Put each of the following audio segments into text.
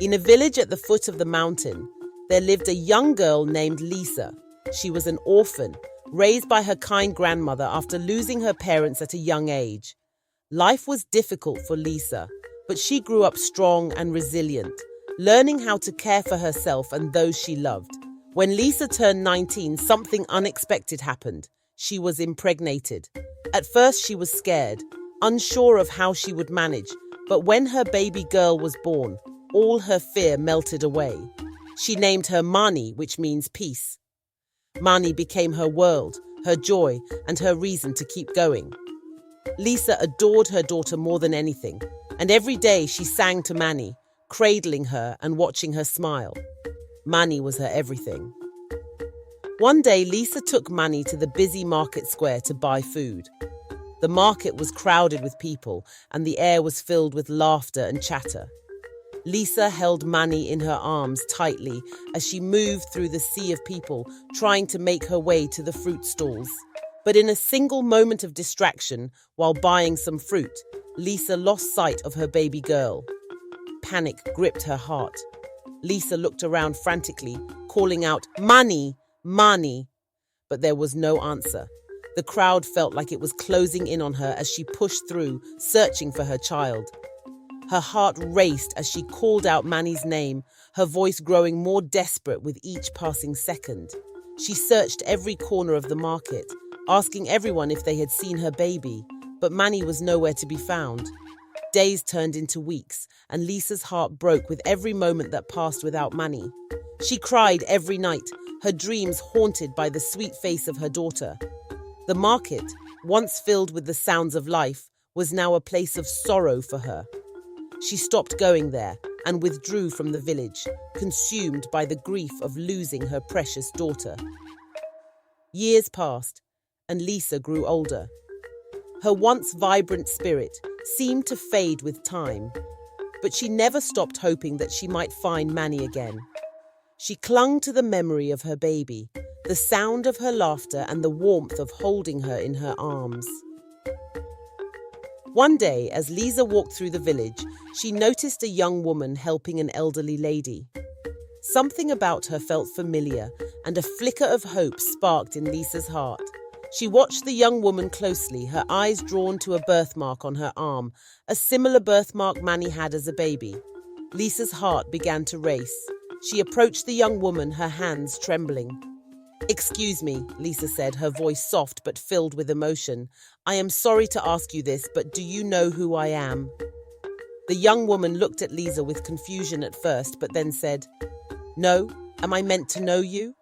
In a village at the foot of the mountain, there lived a young girl named Lisa. She was an orphan, raised by her kind grandmother after losing her parents at a young age. Life was difficult for Lisa, but she grew up strong and resilient, learning how to care for herself and those she loved. When Lisa turned 19, something unexpected happened. She was impregnated. At first, she was scared, unsure of how she would manage, but when her baby girl was born, all her fear melted away. She named her Mani, which means peace. Mani became her world, her joy, and her reason to keep going. Lisa adored her daughter more than anything, and every day she sang to Mani, cradling her and watching her smile. Mani was her everything. One day, Lisa took Mani to the busy market square to buy food. The market was crowded with people, and the air was filled with laughter and chatter. Lisa held Mani in her arms tightly as she moved through the sea of people, trying to make her way to the fruit stalls. But in a single moment of distraction, while buying some fruit, Lisa lost sight of her baby girl. Panic gripped her heart. Lisa looked around frantically, calling out, "Mani! Mani!" But there was no answer. The crowd felt like it was closing in on her as she pushed through, searching for her child. Her heart raced as she called out Mani's name, her voice growing more desperate with each passing second. She searched every corner of the market, asking everyone if they had seen her baby, but Mani was nowhere to be found. Days turned into weeks, and Lisa's heart broke with every moment that passed without Mani. She cried every night, her dreams haunted by the sweet face of her daughter. The market, once filled with the sounds of life, was now a place of sorrow for her. She stopped going there and withdrew from the village, consumed by the grief of losing her precious daughter. Years passed, and Lisa grew older. Her once vibrant spirit seemed to fade with time, but she never stopped hoping that she might find Mani again. She clung to the memory of her baby, the sound of her laughter and the warmth of holding her in her arms. One day, as Lisa walked through the village, she noticed a young woman helping an elderly lady. Something about her felt familiar, and a flicker of hope sparked in Lisa's heart. She watched the young woman closely, her eyes drawn to a birthmark on her arm, a similar birthmark Mani had as a baby. Lisa's heart began to race. She approached the young woman, her hands trembling. "Excuse me," Lisa said, her voice soft but filled with emotion. "I am sorry to ask you this, but do you know who I am?" The young woman looked at Lisa with confusion at first, but then said, "No, am I meant to know you?"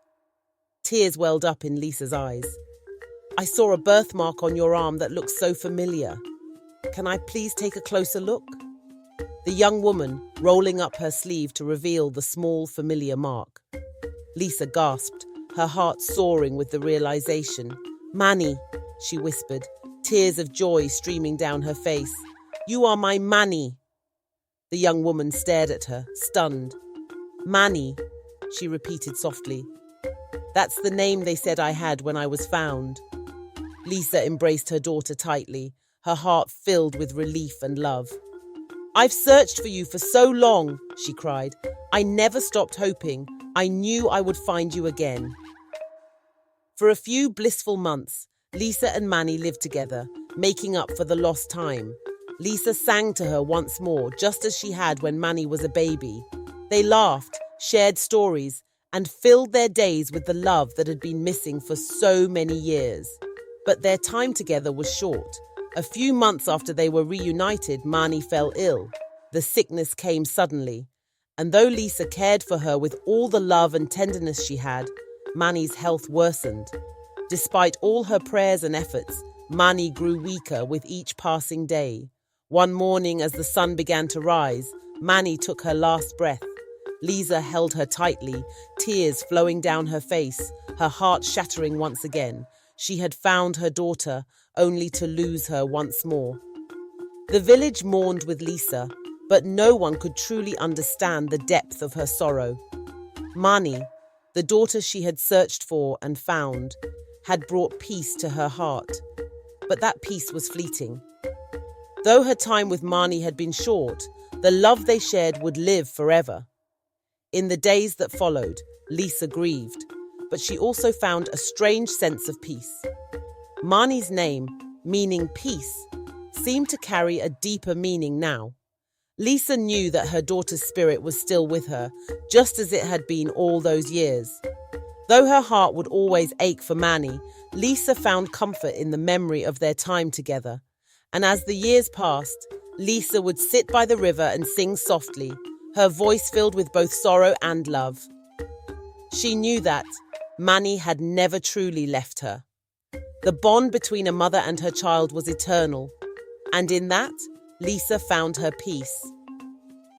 Tears welled up in Lisa's eyes. "I saw a birthmark on your arm that looks so familiar. Can I please take a closer look?" The young woman, rolling up her sleeve to reveal the small, familiar mark. Lisa gasped, her heart soaring with the realization. "Mani," she whispered, tears of joy streaming down her face. "You are my Mani." The young woman stared at her, stunned. "Mani," she repeated softly. "That's the name they said I had when I was found." Lisa embraced her daughter tightly, her heart filled with relief and love. "I've searched for you for so long," she cried. "I never stopped hoping. I knew I would find you again." For a few blissful months, Lisa and Mani lived together, making up for the lost time. Lisa sang to her once more, just as she had when Mani was a baby. They laughed, shared stories, and filled their days with the love that had been missing for so many years. But their time together was short. A few months after they were reunited, Mani fell ill. The sickness came suddenly, and though Lisa cared for her with all the love and tenderness she had, Mani's health worsened. Despite all her prayers and efforts, Mani grew weaker with each passing day. One morning, as the sun began to rise, Mani took her last breath. Lisa held her tightly, tears flowing down her face, her heart shattering once again. She had found her daughter, only to lose her once more. The village mourned with Lisa, but no one could truly understand the depth of her sorrow. Mani, the daughter she had searched for and found, had brought peace to her heart. But that peace was fleeting. Though her time with Mani had been short, The love they shared would live forever. In the days that followed, Lisa grieved, but she also found a strange sense of peace. Mani's name, meaning peace, seemed to carry a deeper meaning now. Lisa knew that her daughter's spirit was still with her, just as it had been all those years. Though her heart would always ache for Mani, Lisa found comfort in the memory of their time together. And as the years passed, Lisa would sit by the river and sing softly, her voice filled with both sorrow and love. She knew that Mani had never truly left her. The bond between a mother and her child was eternal, and in that, Lisa found her peace.